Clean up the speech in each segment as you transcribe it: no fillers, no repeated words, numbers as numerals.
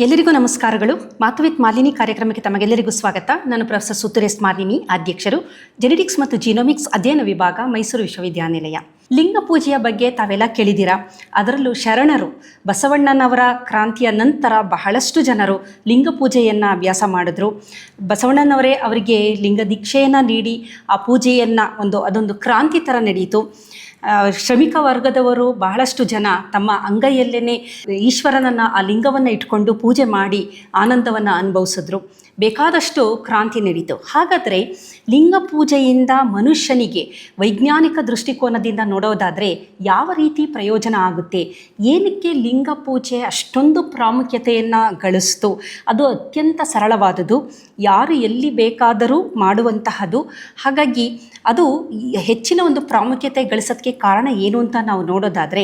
ಎಲ್ಲರಿಗೂ ನಮಸ್ಕಾರಗಳು. ಮಾತು ವಿತ್ ಮಾಲಿನಿ ಕಾರ್ಯಕ್ರಮಕ್ಕೆ ತಮಗೆಲ್ಲರಿಗೂ ಸ್ವಾಗತ. ನಾನು ಪ್ರೊಫೆಸರ್ ಸುತ್ತುರೇಸ್ ಮಾಲಿನಿ, ಅಧ್ಯಕ್ಷರು, ಜೆನೆಟಿಕ್ಸ್ ಮತ್ತು ಜೀನೋಮಿಕ್ಸ್ ಅಧ್ಯಯನ ವಿಭಾಗ, ಮೈಸೂರು ವಿಶ್ವವಿದ್ಯಾನಿಲಯ. ಲಿಂಗ ಪೂಜೆಯ ಬಗ್ಗೆ ತಾವೆಲ್ಲ ಕೇಳಿದ್ದೀರಾ. ಅದರಲ್ಲೂ ಶರಣರು ಬಸವಣ್ಣನವರ ಕ್ರಾಂತಿಯ ನಂತರ ಬಹಳಷ್ಟು ಜನರು ಲಿಂಗ ಪೂಜೆಯನ್ನು ಅಭ್ಯಾಸ ಮಾಡಿದ್ರು. ಬಸವಣ್ಣನವರೇ ಅವರಿಗೆ ಲಿಂಗ ದೀಕ್ಷೆಯನ್ನು ನೀಡಿ ಆ ಪೂಜೆಯನ್ನು ಅದೊಂದು ಕ್ರಾಂತಿ ಥರ ನಡೆಯಿತು. ಶ್ರಮಿಕ ವರ್ಗದವರು ಬಹಳಷ್ಟು ಜನ ತಮ್ಮ ಅಂಗೈಯಲ್ಲೇ ಈಶ್ವರನನ್ನು, ಆ ಲಿಂಗವನ್ನು ಇಟ್ಕೊಂಡು ಪೂಜೆ ಮಾಡಿ ಆನಂದವನ್ನು ಅನುಭವಿಸಿದ್ರು. ಬೇಕಾದಷ್ಟು ಕ್ರಾಂತಿ ನಡೀತು. ಹಾಗಾದರೆ ಲಿಂಗ ಪೂಜೆಯಿಂದ ಮನುಷ್ಯನಿಗೆ ವೈಜ್ಞಾನಿಕ ದೃಷ್ಟಿಕೋನದಿಂದ ನೋಡೋದಾದರೆ ಯಾವ ರೀತಿ ಪ್ರಯೋಜನ ಆಗುತ್ತೆ, ಏನಕ್ಕೆ ಲಿಂಗ ಪೂಜೆ ಅಷ್ಟೊಂದು ಪ್ರಾಮುಖ್ಯತೆಯನ್ನು ಗಳಿಸ್ತು, ಅದು ಅತ್ಯಂತ ಸರಳವಾದುದು, ಯಾರು ಎಲ್ಲಿ ಬೇಕಾದರೂ ಮಾಡುವಂತಹದ್ದು. ಹಾಗಾಗಿ ಅದು ಹೆಚ್ಚಿನ ಒಂದು ಪ್ರಾಮುಖ್ಯತೆ ಗಳಿಸೋದಕ್ಕೆ ಕಾರಣ ಏನು ಅಂತ ನಾವು ನೋಡೋದಾದರೆ,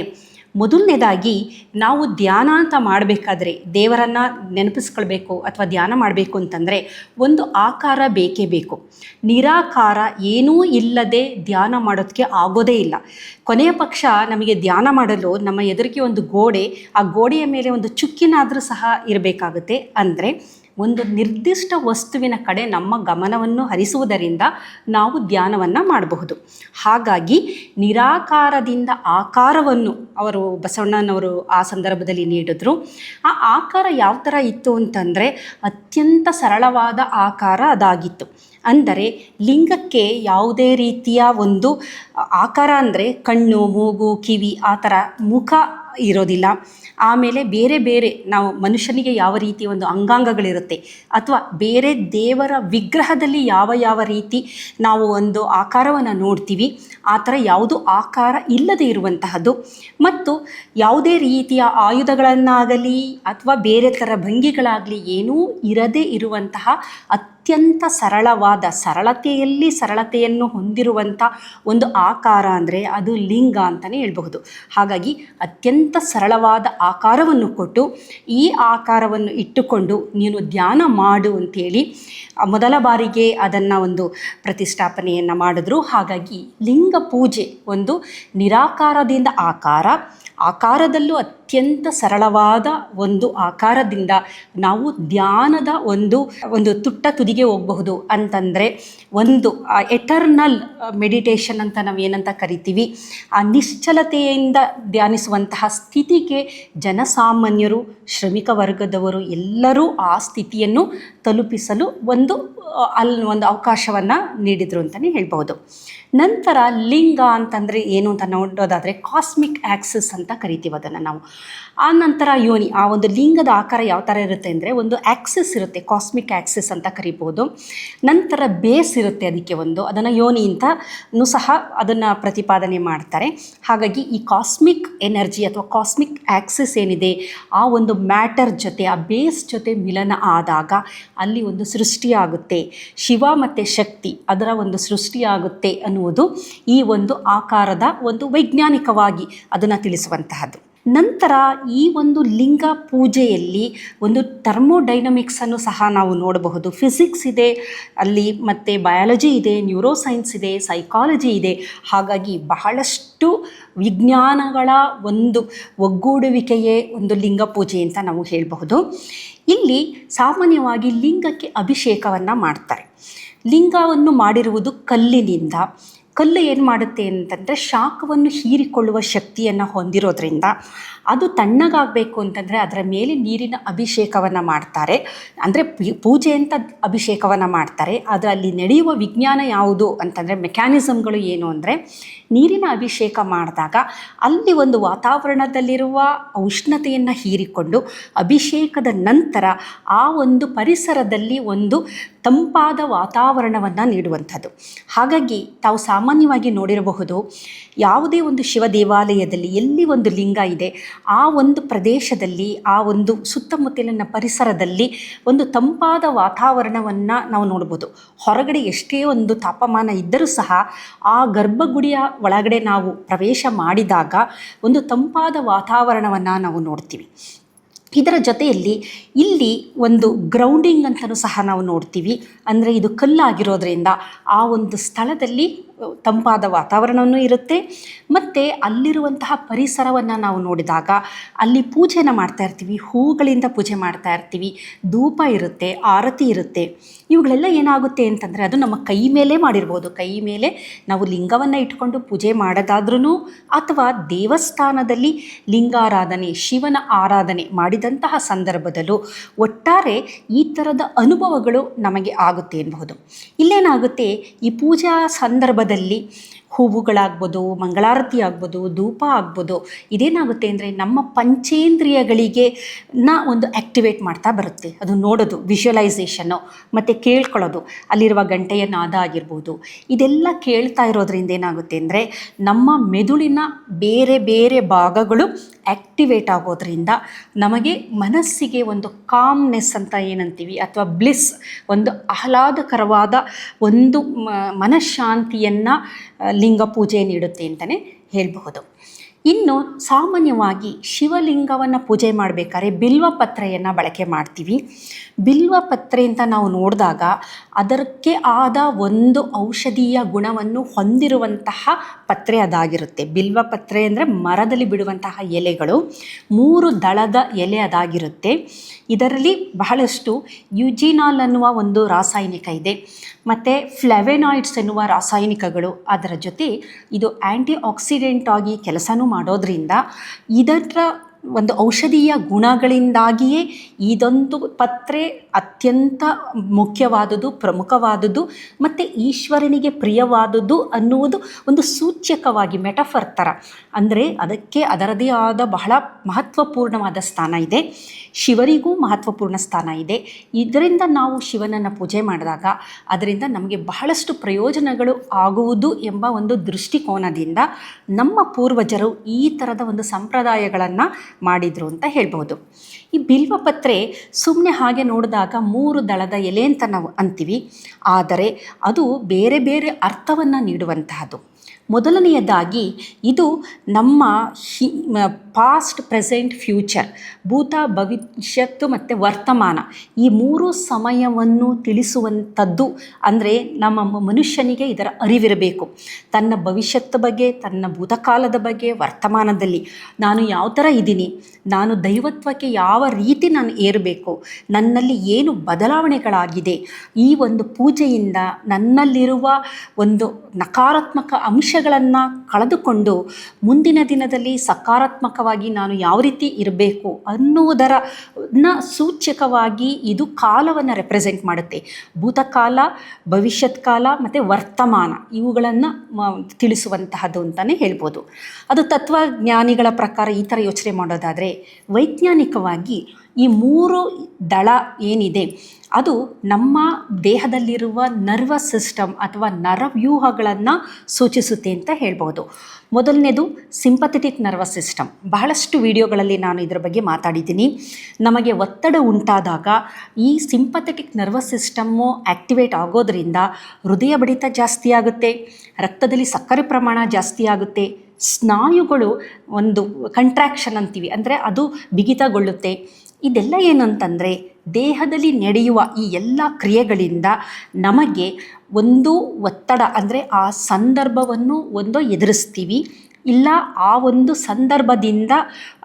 ಮೊದಲನೇದಾಗಿ ನಾವು ಧ್ಯಾನ ಅಂತ ಮಾಡಬೇಕಾದ್ರೆ, ದೇವರನ್ನು ನೆನಪಿಸ್ಕೊಳ್ಬೇಕು ಅಥವಾ ಧ್ಯಾನ ಮಾಡಬೇಕು ಅಂತಂದರೆ ಒಂದು ಆಕಾರ ಬೇಕೇ ಬೇಕು. ನಿರಾಕಾರ ಏನೂ ಇಲ್ಲದೆ ಧ್ಯಾನ ಮಾಡೋದಕ್ಕೆ ಆಗೋದೇ ಇಲ್ಲ. ಕೊನೆಯ ಪಕ್ಷ ನಮಗೆ ಧ್ಯಾನ ಮಾಡಲು ನಮ್ಮ ಎದುರಿಗೆ ಒಂದು ಗೋಡೆ, ಆ ಗೋಡೆಯ ಮೇಲೆ ಒಂದು ಚುಕ್ಕಿನಾದರೂ ಸಹ ಇರಬೇಕಾಗುತ್ತೆ. ಅಂದರೆ ಒಂದು ನಿರ್ದಿಷ್ಟ ವಸ್ತುವಿನ ಕಡೆ ನಮ್ಮ ಗಮನವನ್ನು ಹರಿಸುವುದರಿಂದ ನಾವು ಧ್ಯಾನವನ್ನು ಮಾಡಬಹುದು. ಹಾಗಾಗಿ ನಿರಾಕಾರದಿಂದ ಆಕಾರವನ್ನು ಬಸವಣ್ಣನವರು ಆ ಸಂದರ್ಭದಲ್ಲಿ ನೀಡಿದ್ರು. ಆ ಆಕಾರ ಯಾವ ಥರ ಇತ್ತು ಅಂತಂದರೆ ಅತ್ಯಂತ ಸರಳವಾದ ಆಕಾರ ಅದಾಗಿತ್ತು. ಅಂದರೆ ಲಿಂಗಕ್ಕೆ ಯಾವುದೇ ರೀತಿಯ ಒಂದು ಆಕಾರ, ಅಂದರೆ ಕಣ್ಣು, ಮೂಗು, ಕಿವಿ, ಆ ಥರ ಮುಖ ಇರೋದಿಲ್ಲ. ಆಮೇಲೆ ಬೇರೆ ಬೇರೆ ನಾವು ಮನುಷ್ಯನಿಗೆ ಯಾವ ರೀತಿ ಒಂದು ಅಂಗಾಂಗಗಳಿರುತ್ತೆ, ಅಥವಾ ಬೇರೆ ದೇವರ ವಿಗ್ರಹದಲ್ಲಿ ಯಾವ ರೀತಿ ನಾವು ಒಂದು ಆಕಾರವನ್ನು ನೋಡ್ತೀವಿ, ಆ ಥರ ಯಾವುದು ಆಕಾರ ಇಲ್ಲದೆ ಇರುವಂತಹದ್ದು. ಮತ್ತು ಯಾವುದೇ ರೀತಿಯ ಆಯುಧಗಳನ್ನಾಗಲಿ ಅಥವಾ ಬೇರೆ ಥರ ಭಂಗಿಗಳಾಗಲಿ ಏನೂ ಇರದೇ ಇರುವಂತಹ ಅತ್ಯಂತ ಸರಳವಾದ, ಸರಳತೆಯನ್ನು ಹೊಂದಿರುವಂಥ ಒಂದು ಆಕಾರ ಅಂದರೆ ಅದು ಲಿಂಗ ಅಂತಲೇ ಹೇಳ್ಬಹುದು. ಹಾಗಾಗಿ ಅತ್ಯಂತ ಸರಳವಾದ ಆಕಾರವನ್ನು ಕೊಟ್ಟು ಈ ಆಕಾರವನ್ನು ಇಟ್ಟುಕೊಂಡು ನೀನು ಧ್ಯಾನ ಮಾಡು ಅಂತೇಳಿ ಮೊದಲ ಬಾರಿಗೆ ಅದನ್ನು ಒಂದು ಪ್ರತಿಷ್ಠಾಪನೆಯನ್ನು ಮಾಡಿದ್ರು. ಹಾಗಾಗಿ ಲಿಂಗ ಪೂಜೆ ಒಂದು ನಿರಾಕಾರದಿಂದ ಆಕಾರದಲ್ಲೂ ಅತ್ಯಂತ ಸರಳವಾದ ಒಂದು ಆಕಾರದಿಂದ ನಾವು ಧ್ಯಾನದ ಒಂದು ತುಟ್ಟ ತುದಿಗೆ ಹೋಗಬಹುದು. ಅಂತಂದರೆ ಒಂದು ಎಟರ್ನಲ್ ಮೆಡಿಟೇಷನ್ ಅಂತ ನಾವು ಏನಂತ ಕರಿತೀವಿ, ಆ ನಿಶ್ಚಲತೆಯಿಂದ ಧ್ಯಾನಿಸುವಂತಹ ಸ್ಥಿತಿಗೆ ಜನಸಾಮಾನ್ಯರು, ಶ್ರಮಿಕ ವರ್ಗದವರು ಎಲ್ಲರೂ ಆ ಸ್ಥಿತಿಯನ್ನು ತಲುಪಿಸಲು ಒಂದು ಅವಕಾಶವನ್ನು ನೀಡಿದರು ಅಂತಲೇ ಹೇಳ್ಬೋದು. ನಂತರ ಲಿಂಗ ಅಂತಂದರೆ ಏನು ಅಂತ ನೋಡೋದಾದರೆ ಕಾಸ್ಮಿಕ್ ಆಕ್ಸಿಸ್ ಅಂತ ಕರಿತೀವಿ ಅದನ್ನು ನಾವು. ಆ ನಂತರ ಯೋನಿ, ಆ ಒಂದು ಲಿಂಗದ ಆಕಾರ ಯಾವ ಥರ ಇರುತ್ತೆ ಅಂದರೆ ಒಂದು ಆಕ್ಸಿಸ್ ಇರುತ್ತೆ, ಕಾಸ್ಮಿಕ್ ಆಕ್ಸಿಸ್ ಅಂತ ಕರಿಬೋದು. ನಂತರ ಬೇಸ್ ಇರುತ್ತೆ ಅದಕ್ಕೆ ಅದನ್ನು ಯೋನಿ ಅಂತನೂ ಸಹ ಅದನ್ನು ಪ್ರತಿಪಾದನೆ ಮಾಡ್ತಾರೆ. ಹಾಗಾಗಿ ಈ ಕಾಸ್ಮಿಕ್ ಎನರ್ಜಿ ಅಥವಾ ಕಾಸ್ಮಿಕ್ ಆಕ್ಸಿಸ್ ಏನಿದೆ, ಆ ಒಂದು ಮ್ಯಾಟರ್ ಜೊತೆ, ಆ ಬೇಸ್ ಜೊತೆ ಮಿಲನ ಆದಾಗ ಅಲ್ಲಿ ಒಂದು ಸೃಷ್ಟಿಯಾಗುತ್ತೆ. ಶಿವ ಮತ್ತು ಶಕ್ತಿ ಅದರ ಒಂದು ಸೃಷ್ಟಿಯಾಗುತ್ತೆ ಅನ್ನುವುದು ಈ ಒಂದು ಆಕಾರದ ಒಂದು ವೈಜ್ಞಾನಿಕವಾಗಿ ಅದನ್ನು ತಿಳಿಸುವಂತಹದ್ದು. ನಂತರ ಈ ಒಂದು ಲಿಂಗ ಪೂಜೆಯಲ್ಲಿ ಒಂದು ಥರ್ಮೋಡೈನಮಿಕ್ಸನ್ನು ಸಹ ನಾವು ನೋಡಬಹುದು. ಫಿಸಿಕ್ಸ್ ಇದೆ ಅಲ್ಲಿ, ಮತ್ತು ಬಯಾಲಜಿ ಇದೆ, ನ್ಯೂರೋಸೈನ್ಸ್ ಇದೆ, ಸೈಕಾಲಜಿ ಇದೆ. ಹಾಗಾಗಿ ಬಹಳಷ್ಟು ವಿಜ್ಞಾನಗಳ ಒಂದು ಒಗ್ಗೂಡುವಿಕೆಯೇ ಒಂದು ಲಿಂಗ ಪೂಜೆ ಅಂತ ನಾವು ಹೇಳಬಹುದು. ಇಲ್ಲಿ ಸಾಮಾನ್ಯವಾಗಿ ಲಿಂಗಕ್ಕೆ ಅಭಿಷೇಕವನ್ನು ಮಾಡ್ತಾರೆ. ಲಿಂಗವನ್ನು ಮಾಡಿರುವುದು ಕಲ್ಲಿನಿಂದ. ಕಲ್ಲು ಏನು ಮಾಡುತ್ತೆ ಅಂತಂದರೆ ಶಾಖವನ್ನು ಹೀರಿಕೊಳ್ಳುವ ಶಕ್ತಿಯನ್ನು ಹೊಂದಿರೋದ್ರಿಂದ ಅದು ತಣ್ಣಗಾಗಬೇಕು ಅಂತಂದರೆ ಅದರ ಮೇಲೆ ನೀರಿನ ಅಭಿಷೇಕವನ್ನು ಮಾಡ್ತಾರೆ. ಅಂದರೆ ಪೂಜೆ ಅಂತ ಅಭಿಷೇಕವನ್ನು ಮಾಡ್ತಾರೆ. ಅದರಲ್ಲಿ ನಡೆಯುವ ವಿಜ್ಞಾನ ಯಾವುದು ಅಂತಂದರೆ, ಮೆಕ್ಯಾನಿಸಮ್ಗಳು ಏನು ಅಂದರೆ, ನೀರಿನ ಅಭಿಷೇಕ ಮಾಡಿದಾಗ ಅಲ್ಲಿ ಒಂದು ವಾತಾವರಣದಲ್ಲಿರುವ ಉಷ್ಣತೆಯನ್ನು ಹೀರಿಕೊಂಡು ಅಭಿಷೇಕದ ನಂತರ ಆ ಒಂದು ಪರಿಸರದಲ್ಲಿ ಒಂದು ತಂಪಾದ ವಾತಾವರಣವನ್ನು ನೀಡುವಂಥದ್ದು. ಹಾಗಾಗಿ ತಾವು ಸಾಮಾನ್ಯವಾಗಿ ನೋಡಿರಬಹುದು, ಯಾವುದೇ ಒಂದು ಶಿವ ದೇವಾಲಯದಲ್ಲಿ ಎಲ್ಲಿ ಒಂದು ಲಿಂಗ ಇದೆ ಆ ಒಂದು ಪ್ರದೇಶದಲ್ಲಿ, ಆ ಒಂದು ಸುತ್ತಮುತ್ತಲಿನ ಪರಿಸರದಲ್ಲಿ ಒಂದು ತಂಪಾದ ವಾತಾವರಣವನ್ನು ನಾವು ನೋಡ್ಬೋದು. ಹೊರಗಡೆ ಎಷ್ಟೇ ಒಂದು ತಾಪಮಾನ ಇದ್ದರೂ ಸಹ ಆ ಗರ್ಭಗುಡಿಯ ಒಳಗಡೆ ನಾವು ಪ್ರವೇಶ ಮಾಡಿದಾಗ ಒಂದು ತಂಪಾದ ವಾತಾವರಣವನ್ನು ನಾವು ನೋಡ್ತೀವಿ. ಇದರ ಜೊತೆಯಲ್ಲಿ ಇಲ್ಲಿ ಒಂದು ಗ್ರೌಂಡಿಂಗ್ ಅಂತಲೂ ಸಹ ನಾವು ನೋಡ್ತೀವಿ. ಅಂದರೆ ಇದು ಕಲ್ಲಾಗಿರೋದ್ರಿಂದ ಆ ಒಂದು ಸ್ಥಳದಲ್ಲಿ ತಂಪಾದ ವಾತಾವರಣವೂ ಇರುತ್ತೆ. ಮತ್ತು ಅಲ್ಲಿರುವಂತಹ ಪರಿಸರವನ್ನು ನಾವು ನೋಡಿದಾಗ ಅಲ್ಲಿ ಪೂಜೆನ ಮಾಡ್ತಾ ಇರ್ತೀವಿ, ಹೂಗಳಿಂದ ಪೂಜೆ ಮಾಡ್ತಾ ಇರ್ತೀವಿ, ಧೂಪ ಇರುತ್ತೆ, ಆರತಿ ಇರುತ್ತೆ. ಇವುಗಳೆಲ್ಲ ಏನಾಗುತ್ತೆ ಅಂತಂದರೆ ಅದು ನಮ್ಮ ಕೈ ಮೇಲೆ ಮಾಡಿರ್ಬೋದು. ಕೈ ಮೇಲೆ ನಾವು ಲಿಂಗವನ್ನು ಇಟ್ಕೊಂಡು ಪೂಜೆ ಮಾಡೋದಾದ್ರೂ ಅಥವಾ ದೇವಸ್ಥಾನದಲ್ಲಿ ಲಿಂಗಾರಾಧನೆ, ಶಿವನ ಆರಾಧನೆ ಮಾಡಿದಂತಹ ಸಂದರ್ಭದಲ್ಲೂ ಒಟ್ಟಾರೆ ಈ ಥರದ ಅನುಭವಗಳು ನಮಗೆ ಆಗುತ್ತೆ ಎನ್ನಬಹುದು. ಇಲ್ಲೇನಾಗುತ್ತೆ, ಈ ಪೂಜಾ ಸಂದರ್ಭದಲ್ಲಿ ಹೂವುಗಳಾಗ್ಬೋದು, ಮಂಗಳಾರತಿ ಆಗ್ಬೋದು, ಧೂಪ ಆಗ್ಬೋದು, ಇದೇನಾಗುತ್ತೆ ಅಂದರೆ ನಮ್ಮ ಪಂಚೇಂದ್ರಿಯಗಳಿಗೆ ಒಂದು ಆ್ಯಕ್ಟಿವೇಟ್ ಮಾಡ್ತಾ ಬರುತ್ತೆ. ಅದು ನೋಡೋದು, ವಿಜುವಲೈಸೇಷನ್ನು ಮತ್ತು ಕೇಳ್ಕೊಳ್ಳೋದು, ಅಲ್ಲಿರುವ ಗಂಟೆಯ ನಾದ ಆಗಿರ್ಬೋದು, ಇದೆಲ್ಲ ಕೇಳ್ತಾ ಇರೋದ್ರಿಂದ ಏನಾಗುತ್ತೆ ಅಂದರೆ ನಮ್ಮ ಮೆದುಳಿನ ಬೇರೆ ಬೇರೆ ಭಾಗಗಳು ಆ್ಯಕ್ಟಿವೇಟ್ ಆಗೋದ್ರಿಂದ ನಮಗೆ ಮನಸ್ಸಿಗೆ ಒಂದು ಕಾಮ್ನೆಸ್ ಅಂತ ಏನಂತೀವಿ ಅಥವಾ ಬ್ಲಿಸ್, ಒಂದು ಆಹ್ಲಾದಕರವಾದ ಒಂದು ಮನಃಶಾಂತಿಯನ್ನು ಲಿಂಗ ಪೂಜೆ ನೀಡುತ್ತೆ ಅಂತಲೇ ಹೇಳಬಹುದು. ಇನ್ನು ಸಾಮಾನ್ಯವಾಗಿ ಶಿವಲಿಂಗವನ್ನು ಪೂಜೆ ಮಾಡಬೇಕಾದ್ರೆ ಬಿಲ್ವಪತ್ರೆಯನ್ನು ಬಳಕೆ ಮಾಡ್ತೀವಿ. ಬಿಲ್ವಪತ್ರೆ ಅಂತ ನಾವು ನೋಡಿದಾಗ ಅದಕ್ಕೆ ಆದ ಒಂದು ಔಷಧೀಯ ಗುಣವನ್ನು ಹೊಂದಿರುವಂತಹ ಪತ್ರೆ ಅದಾಗಿರುತ್ತೆ. ಬಿಲ್ವಪತ್ರೆ ಅಂದರೆ ಮರದಲ್ಲಿ ಬಿಡುವಂತಹ ಎಲೆಗಳು, 3 ದಳದ ಎಲೆ ಅದಾಗಿರುತ್ತೆ. ಇದರಲ್ಲಿ ಬಹಳಷ್ಟು ಯುಜಿನಾಲ್ ಅನ್ನುವ ಒಂದು ರಾಸಾಯನಿಕ ಇದೆ, ಮತ್ತು ಫ್ಲೆವೆನಾಯ್ಡ್ಸ್ ಎನ್ನುವ ರಾಸಾಯನಿಕಗಳು. ಅದರ ಜೊತೆ ಇದು ಆ್ಯಂಟಿ ಆಕ್ಸಿಡೆಂಟ್ ಆಗಿ ಕೆಲಸನೂ ಮಾಡೋದ್ರಿಂದ ಇದರ ಒಂದು ಔಷಧೀಯ ಗುಣಗಳಿಂದಾಗಿಯೇ ಇದೊಂದು ಪತ್ರೆ ಅತ್ಯಂತ ಮುಖ್ಯವಾದುದು, ಪ್ರಮುಖವಾದುದು ಮತ್ತು ಈಶ್ವರನಿಗೆ ಪ್ರಿಯವಾದುದು ಅನ್ನುವುದು ಒಂದು ಸೂಚ್ಯಕವಾಗಿ ಮೆಟಫರ್ ಥರ. ಅಂದರೆ ಅದಕ್ಕೆ ಅದರದೇ ಆದ ಬಹಳ ಮಹತ್ವಪೂರ್ಣವಾದ ಸ್ಥಾನ ಇದೆ. ಶಿವರಿಗೂ ಮಹತ್ವಪೂರ್ಣ ಸ್ಥಾನ ಇದೆ. ಇದರಿಂದ ನಾವು ಶಿವನನ್ನು ಪೂಜೆ ಮಾಡಿದಾಗ ಅದರಿಂದ ನಮಗೆ ಬಹಳಷ್ಟು ಪ್ರಯೋಜನಗಳು ಆಗುವುದು ಎಂಬ ಒಂದು ದೃಷ್ಟಿಕೋನದಿಂದ ನಮ್ಮ ಪೂರ್ವಜರು ಈ ಥರದ ಒಂದು ಸಂಪ್ರದಾಯಗಳನ್ನು ಮಾಡಿದರು ಅಂತ ಹೇಳ್ಬೋದು. ಈ ಬಿಲ್ವಪತ್ರೆ ಸುಮ್ಮನೆ ಹಾಗೆ ನೋಡಿದಾಗ 3 ದಳದ ಎಲೆ ಅಂತ ನಾವು ಅಂತೀವಿ, ಆದರೆ ಅದು ಬೇರೆ ಬೇರೆ ಅರ್ಥವನ್ನು ನೀಡುವಂತಹದ್ದು. ಮೊದಲನೆಯದಾಗಿ ಇದು ನಮ್ಮ ಪಾಸ್ಟ್, ಪ್ರೆಸೆಂಟ್, ಫ್ಯೂಚರ್, ಭೂತ, ಭವಿಷ್ಯತ್ತು ಮತ್ತು ವರ್ತಮಾನ ಈ 3 ಸಮಯವನ್ನು ತಿಳಿಸುವಂಥದ್ದು. ಅಂದರೆ ನಮ್ಮ ಮನುಷ್ಯನಿಗೆ ಇದರ ಅರಿವಿರಬೇಕು. ತನ್ನ ಭವಿಷ್ಯದ ಬಗ್ಗೆ, ತನ್ನ ಭೂತಕಾಲದ ಬಗ್ಗೆ, ವರ್ತಮಾನದಲ್ಲಿ ನಾನು ಯಾವ ಥರ ಇದ್ದೀನಿ, ನಾನು ದೈವತ್ವಕ್ಕೆ ಯಾವ ರೀತಿ ನಾನು ಏರಬೇಕು, ನನ್ನಲ್ಲಿ ಏನು ಬದಲಾವಣೆಗಳಾಗಿದೆ, ಈ ಒಂದು ಪೂಜೆಯಿಂದ ನನ್ನಲ್ಲಿರುವ ಒಂದು ನಕಾರಾತ್ಮಕ ಅಂಶಗಳನ್ನು ಕಳೆದುಕೊಂಡು ಮುಂದಿನ ದಿನದಲ್ಲಿ ಸಕಾರಾತ್ಮಕವಾಗಿ ನಾನು ಯಾವ ರೀತಿ ಇರಬೇಕು ಅನ್ನುವುದರನ್ನ ಸೂಚ್ಯಕವಾಗಿ ಇದು ಕಾಲವನ್ನು ರೆಪ್ರೆಸೆಂಟ್ ಮಾಡುತ್ತೆ. ಭೂತಕಾಲ, ಭವಿಷ್ಯತ್ ಕಾಲ ಮತ್ತು ವರ್ತಮಾನ ಇವುಗಳನ್ನು ತಿಳಿಸುವಂತಹದ್ದು ಅಂತಲೇ ಹೇಳ್ಬೋದು. ಅದು ತತ್ವಜ್ಞಾನಿಗಳ ಪ್ರಕಾರ ಈ ಥರ ಯೋಚನೆ ಮಾಡೋದಾದರೆ, ವೈಜ್ಞಾನಿಕವಾಗಿ ಈ 3 ದಳ ಏನಿದೆ ಅದು ನಮ್ಮ ದೇಹದಲ್ಲಿರುವ ನರ್ವಸ್ ಸಿಸ್ಟಮ್ ಅಥವಾ ನರವ್ಯೂಹಗಳನ್ನು ಸೂಚಿಸುತ್ತೆ ಅಂತ ಹೇಳ್ಬೋದು. ಮೊದಲನೇದು ಸಿಂಪಥೆಟಿಕ್ ನರ್ವಸ್ ಸಿಸ್ಟಮ್. ಬಹಳಷ್ಟು ವಿಡಿಯೋಗಳಲ್ಲಿ ನಾನು ಇದರ ಬಗ್ಗೆ ಮಾತಾಡಿದ್ದೀನಿ. ನಮಗೆ ಒತ್ತಡ ಉಂಟಾದಾಗ ಈ ಸಿಂಪಥೆಟಿಕ್ ನರ್ವಸ್ ಸಿಸ್ಟಮ್ಮು ಆ್ಯಕ್ಟಿವೇಟ್ ಆಗೋದ್ರಿಂದ ಹೃದಯ ಬಡಿತ ಜಾಸ್ತಿ ಆಗುತ್ತೆ, ರಕ್ತದಲ್ಲಿ ಸಕ್ಕರೆ ಪ್ರಮಾಣ ಜಾಸ್ತಿ ಆಗುತ್ತೆ, ಸ್ನಾಯುಗಳು ಒಂದು ಕಂಟ್ರಾಕ್ಷನ್ ಅಂತೀವಿ, ಅಂದರೆ ಅದು ಬಿಗಿತಗೊಳ್ಳುತ್ತೆ. ಇದೆಲ್ಲ ಏನಂತಂದರೆ ದೇಹದಲ್ಲಿ ನಡೆಯುವ ಈ ಎಲ್ಲ ಕ್ರಿಯೆಗಳಿಂದ ನಮಗೆ ಒಂದು ಒತ್ತಡ, ಅಂದರೆ ಆ ಸಂದರ್ಭವನ್ನು ಎದುರಿಸ್ತೀವಿ, ಇಲ್ಲ ಆ ಒಂದು ಸಂದರ್ಭದಿಂದ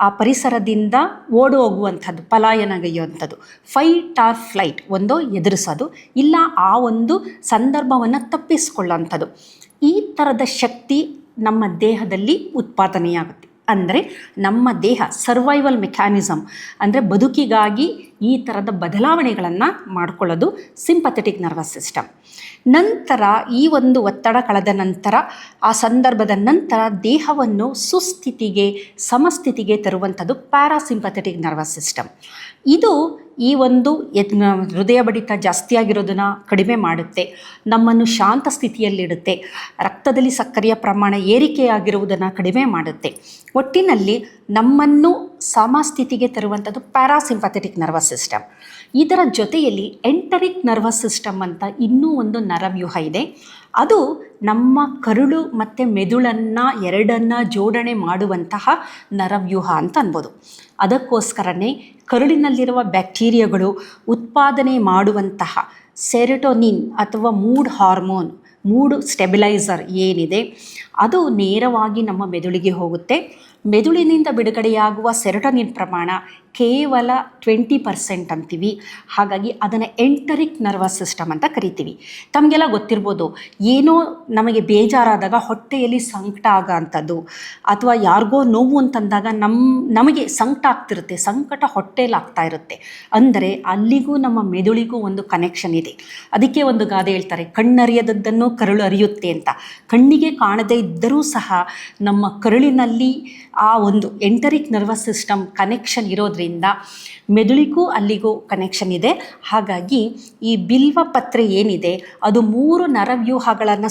ಆ ಪರಿಸರದಿಂದ ಓಡಿ ಹೋಗುವಂಥದ್ದು, ಪಲಾಯನಗೈಯುವಂಥದ್ದು, ಫೈಟ್ ಆರ್ ಫ್ಲೈಟ್ ಎದುರಿಸೋದು, ಇಲ್ಲ ಆ ಒಂದು ಸಂದರ್ಭವನ್ನು ತಪ್ಪಿಸ್ಕೊಳ್ಳೋಂಥದ್ದು. ಈ ಥರದ ಶಕ್ತಿ ನಮ್ಮ ದೇಹದಲ್ಲಿ ಉತ್ಪಾದನೆಯಾಗುತ್ತೆ. ಅಂದರೆ ನಮ್ಮ ದೇಹ ಸರ್ವೈವಲ್ ಮೆಕ್ಯಾನಿಸಮ್, ಅಂದರೆ ಬದುಕಿಗಾಗಿ ಈ ಥರದ ಬದಲಾವಣೆಗಳನ್ನು ಮಾಡಿಕೊಳ್ಳೋದು ಸಿಂಪಥೆಟಿಕ್ ನರ್ವಸ್ ಸಿಸ್ಟಮ್. ನಂತರ ಈ ಒಂದು ಒತ್ತಡ ಕಳೆದ ನಂತರ ಆ ಸಂದರ್ಭದ ನಂತರ ದೇಹವನ್ನು ಸುಸ್ಥಿತಿಗೆ, ಸಮಸ್ಥಿತಿಗೆ ತರುವಂಥದ್ದು ಪ್ಯಾರಾಸಿಂಪಥೆಟಿಕ್ ನರ್ವಸ್ ಸಿಸ್ಟಮ್. ಇದು ಈ ಒಂದು ಹೃದಯ ಬಡಿತ ಜಾಸ್ತಿಯಾಗಿರೋದನ್ನು ಕಡಿಮೆ ಮಾಡುತ್ತೆ, ನಮ್ಮನ್ನು ಶಾಂತ ಸ್ಥಿತಿಯಲ್ಲಿಡುತ್ತೆ, ರಕ್ತದಲ್ಲಿ ಸಕ್ಕರೆಯ ಪ್ರಮಾಣ ಏರಿಕೆಯಾಗಿರುವುದನ್ನು ಕಡಿಮೆ ಮಾಡುತ್ತೆ. ಒಟ್ಟಿನಲ್ಲಿ ನಮ್ಮನ್ನು ಸಮಸ್ಥಿತಿಗೆ ತರುವಂಥದ್ದು ಪ್ಯಾರಾಸಿಂಪಥೆಟಿಕ್ ನರ್ವಸ್ ಸಿಸ್ಟಮ್. ಇದರ ಜೊತೆಯಲ್ಲಿ ಎಂಟರಿಕ್ ನರ್ವಸ್ ಸಿಸ್ಟಮ್ ಅಂತ ಇನ್ನೂ ಒಂದು ನರವ್ಯೂಹ ಇದೆ. ಅದು ನಮ್ಮ ಕರುಳು ಮತ್ತು ಮೆದುಳನ್ನು ಎರಡನ್ನು ಜೋಡಣೆ ಮಾಡುವಂತಹ ನರವ್ಯೂಹ ಅಂತ ಅನ್ಬೋದು. ಅದಕ್ಕೋಸ್ಕರನೇ ಕರುಳಿನಲ್ಲಿರುವ ಬ್ಯಾಕ್ಟೀರಿಯಾಗಳು ಉತ್ಪಾದನೆ ಮಾಡುವಂತಹ ಸೆರೋಟೋನಿನ್ ಅಥವಾ ಮೂಡ್ ಹಾರ್ಮೋನ್ ಮೂಡ್ ಸ್ಟೆಬಿಲೈಸರ್ ಏನಿದೆ ಅದು ನೇರವಾಗಿ ನಮ್ಮ ಮೆದುಳಿಗೆ ಹೋಗುತ್ತೆ. ಮೆದುಳಿನಿಂದ ಬಿಡುಗಡೆಯಾಗುವ ಸೆರೋಟೋನಿನ್ ಪ್ರಮಾಣ ಕೇವಲ 20% ಅಂತೀವಿ. ಹಾಗಾಗಿ ಅದನ್ನು ಎಂಟರಿಕ್ ನರ್ವಸ್ ಸಿಸ್ಟಮ್ ಅಂತ ಕರಿತೀವಿ. ತಮಗೆಲ್ಲ ಗೊತ್ತಿರ್ಬೋದು, ಏನೋ ನಮಗೆ ಬೇಜಾರಾದಾಗ ಹೊಟ್ಟೆಯಲ್ಲಿ ಸಂಕಟ ಆಗೋ ಅಂಥದ್ದು, ಅಥವಾ ಯಾರಿಗೋ ನೋವು ಅಂತಂದಾಗ ನಮಗೆ ಸಂಕಟ ಆಗ್ತಿರುತ್ತೆ, ಸಂಕಟ ಹೊಟ್ಟೆಯಲ್ಲಿ ಆಗ್ತಾ ಇರುತ್ತೆ. ಅಂದರೆ ಅಲ್ಲಿಗೂ ನಮ್ಮ ಮೆದುಳಿಗೂ ಒಂದು ಕನೆಕ್ಷನ್ ಇದೆ. ಅದಕ್ಕೆ ಒಂದು ಗಾದೆ ಹೇಳ್ತಾರೆ, ಕಣ್ಣರಿಯದದ್ದನ್ನು ಕರುಳು ಅರಿಯುತ್ತೆ ಅಂತ. ಕಣ್ಣಿಗೆ ಕಾಣದೇ ಇದ್ದರೂ ಸಹ ನಮ್ಮ ಕರುಳಿನಲ್ಲಿ ಆ ಒಂದು ಎಂಟರಿಕ್ ನರ್ವಸ್ ಸಿಸ್ಟಮ್ ಕನೆಕ್ಷನ್ ಇರೋದ್ರಿಂದ ಮೆದುಳಿಗೂ ಅಲ್ಲಿಗೂ ಕನೆಕ್ಷನ್ ಇದೆ. ಹಾಗಾಗಿ ಈ ಬಿಲ್ವ ಪತ್ರೆ ಏನಿದೆ ಅದು 3 ನರವ್ಯೂಹಗಳನ್ನು